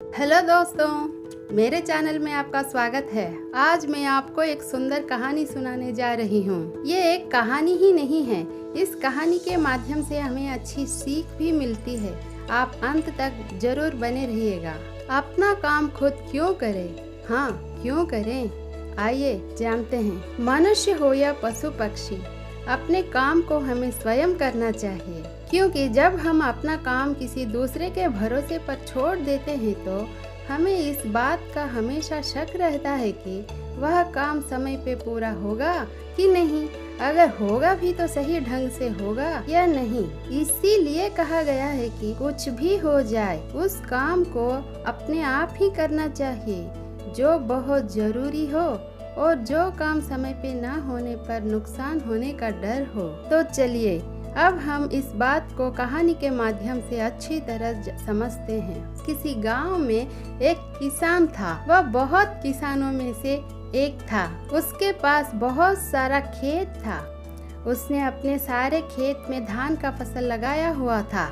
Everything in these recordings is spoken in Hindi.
हेलो दोस्तों, मेरे चैनल में आपका स्वागत है। आज मैं आपको एक सुंदर कहानी सुनाने जा रही हूँ। ये एक कहानी ही नहीं है, इस कहानी के माध्यम से हमें अच्छी सीख भी मिलती है। आप अंत तक जरूर बने रहिएगा। अपना काम खुद क्यों करें? हाँ, क्यों करें? आइए जानते हैं। मनुष्य हो या पशु पक्षी, अपने काम को हमें स्वयं करना चाहिए, क्योंकि जब हम अपना काम किसी दूसरे के भरोसे पर छोड़ देते हैं तो हमें इस बात का हमेशा शक रहता है कि वह काम समय पे पूरा होगा कि नहीं, अगर होगा भी तो सही ढंग से होगा या नहीं। इसीलिए कहा गया है कि कुछ भी हो जाए उस काम को अपने आप ही करना चाहिए जो बहुत जरूरी हो और जो काम समय पे ना होने पर नुकसान होने का डर हो। तो चलिए अब हम इस बात को कहानी के माध्यम से अच्छी तरह समझते हैं। किसी गांव में एक किसान था। वह बहुत किसानों में से एक था। उसके पास बहुत सारा खेत था। उसने अपने सारे खेत में धान का फसल लगाया हुआ था।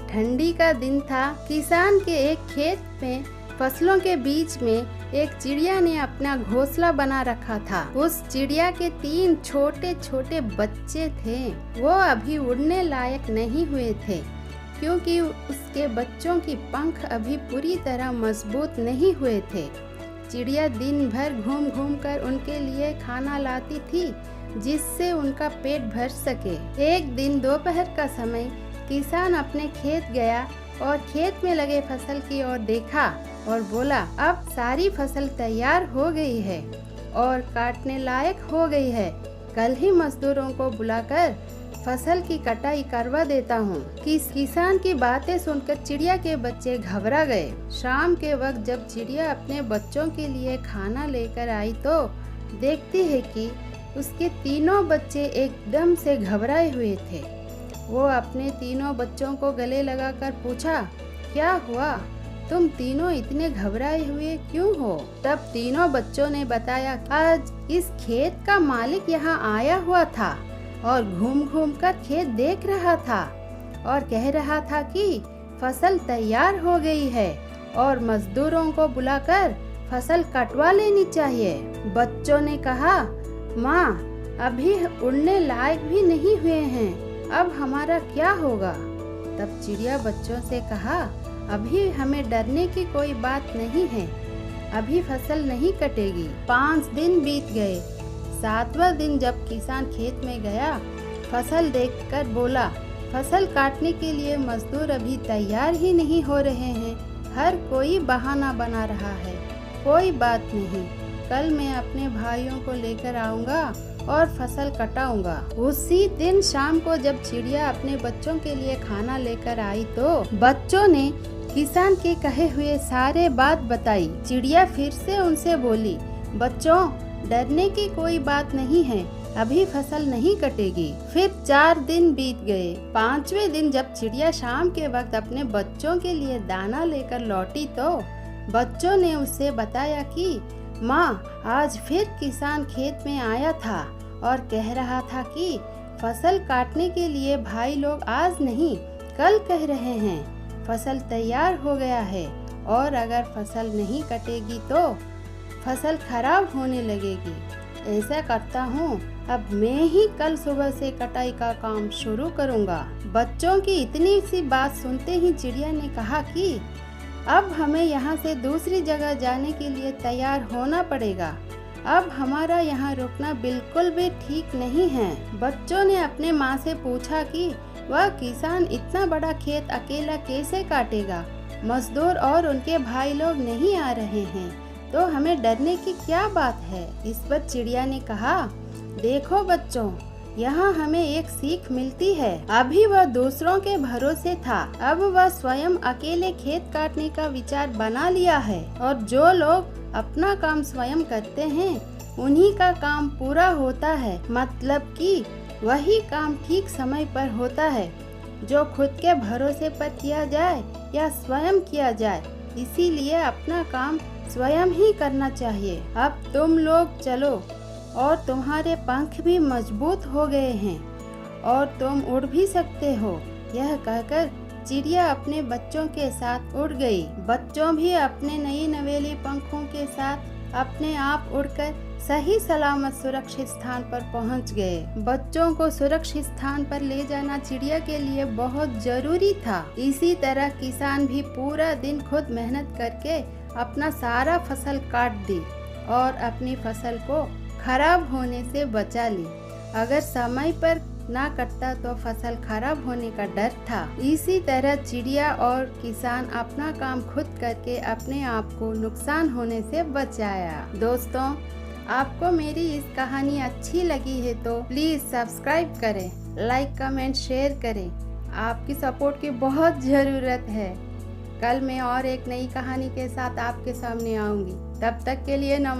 ठंडी का दिन था। किसान के एक खेत में फसलों के बीच में एक चिड़िया ने अपना घोंसला बना रखा था। उस चिड़िया के 3 छोटे छोटे बच्चे थे। वो अभी उड़ने लायक नहीं हुए थे, क्योंकि उसके बच्चों की पंख अभी पूरी तरह मजबूत नहीं हुए थे। चिड़िया दिन भर घूम घूम कर उनके लिए खाना लाती थी, जिससे उनका पेट भर सके। एक दिन दोपहर का समय किसान अपने खेत गया और खेत में लगे फसल की ओर देखा और बोला, अब सारी फसल तैयार हो गई है और काटने लायक हो गई है। कल ही मजदूरों को बुलाकर फसल की कटाई करवा देता हूँ। किसान की बातें सुनकर चिड़िया के बच्चे घबरा गए। शाम के वक्त जब चिड़िया अपने बच्चों के लिए खाना लेकर आई तो देखती है कि उसके तीनों बच्चे एकदम से घबराए हुए थे। वो अपने तीनों बच्चों को गले लगाकर पूछा, क्या हुआ? तुम तीनों इतने घबराए हुए क्यों हो? तब तीनों बच्चों ने बताया, आज इस खेत का मालिक यहाँ आया हुआ था और घूम घूम कर खेत देख रहा था और कह रहा था कि फसल तैयार हो गई है और मजदूरों को बुलाकर फसल कटवा लेनी चाहिए। बच्चों ने कहा, माँ, अभी उड़ने लायक भी नहीं हुए हैं, अब हमारा क्या होगा? तब चिड़िया बच्चों से कहा, अभी हमें डरने की कोई बात नहीं है, अभी फसल नहीं कटेगी। 5 दिन बीत गए। 7वां दिन जब किसान खेत में गया, फसल देखकर बोला, फसल काटने के लिए मजदूर अभी तैयार ही नहीं हो रहे हैं, हर कोई बहाना बना रहा है। कोई बात नहीं, कल मैं अपने भाइयों को लेकर आऊँगा और फसल कटाऊंगा। उसी दिन शाम को जब चिड़िया अपने बच्चों के लिए खाना लेकर आई तो बच्चों ने किसान के कहे हुए सारे बात बताई। चिड़िया फिर से उनसे बोली, बच्चों, डरने की कोई बात नहीं है, अभी फसल नहीं कटेगी। फिर 4 दिन बीत गए। 5वें दिन जब चिड़िया शाम के वक्त अपने बच्चों के लिए दाना लेकर लौटी तो बच्चों ने उससे बताया कि माँ, आज फिर किसान खेत में आया था और कह रहा था कि फसल काटने के लिए भाई लोग आज नहीं कल कह रहे हैं, फसल तैयार हो गया है और अगर फसल नहीं कटेगी तो फसल खराब होने लगेगी। ऐसा करता हूँ, अब मैं ही कल सुबह से कटाई का काम शुरू करूँगा। बच्चों की इतनी सी बात सुनते ही चिड़िया ने कहा कि अब हमें यहाँ से दूसरी जगह जाने के लिए तैयार होना पड़ेगा। अब हमारा यहाँ रुकना बिल्कुल भी ठीक नहीं है। बच्चों ने अपने माँ से पूछा कि वह किसान इतना बड़ा खेत अकेला कैसे काटेगा? मजदूर और उनके भाई लोग नहीं आ रहे हैं, तो हमें डरने की क्या बात है? इस पर चिड़िया ने कहा, देखो बच्चों, यहाँ हमें एक सीख मिलती है। अभी वह दूसरों के भरोसे था, अब वह स्वयं अकेले खेत काटने का विचार बना लिया है और जो लोग अपना काम स्वयं करते हैं उन्हीं का काम पूरा होता है। मतलब कि वही काम ठीक समय पर होता है जो खुद के भरोसे पर किया जाए या स्वयं किया जाए। इसीलिए अपना काम स्वयं ही करना चाहिए। अब तुम लोग चलो और तुम्हारे पंख भी मजबूत हो गए हैं और तुम उड़ भी सकते हो। यह कहकर चिड़िया अपने बच्चों के साथ उड़ गई। बच्चों भी अपने नई नवेली पंखों के साथ अपने आप उड़कर सही सलामत सुरक्षित स्थान पर पहुंच गए। बच्चों को सुरक्षित स्थान पर ले जाना चिड़िया के लिए बहुत जरूरी था। इसी तरह किसान भी पूरा दिन खुद मेहनत करके अपना सारा फसल काट दी और अपनी फसल को खराब होने से बचा ली। अगर समय पर ना कटता तो फसल खराब होने का डर था। इसी तरह चिड़िया और किसान अपना काम खुद करके अपने आप को नुकसान होने से बचाया। दोस्तों, आपको मेरी इस कहानी अच्छी लगी है तो प्लीज सब्सक्राइब करें, लाइक कमेंट शेयर करें। आपकी सपोर्ट की बहुत ज़रूरत है। कल मैं और एक नई कहानी के साथ आपके सामने आऊंगी। तब तक के लिए नमस्कार।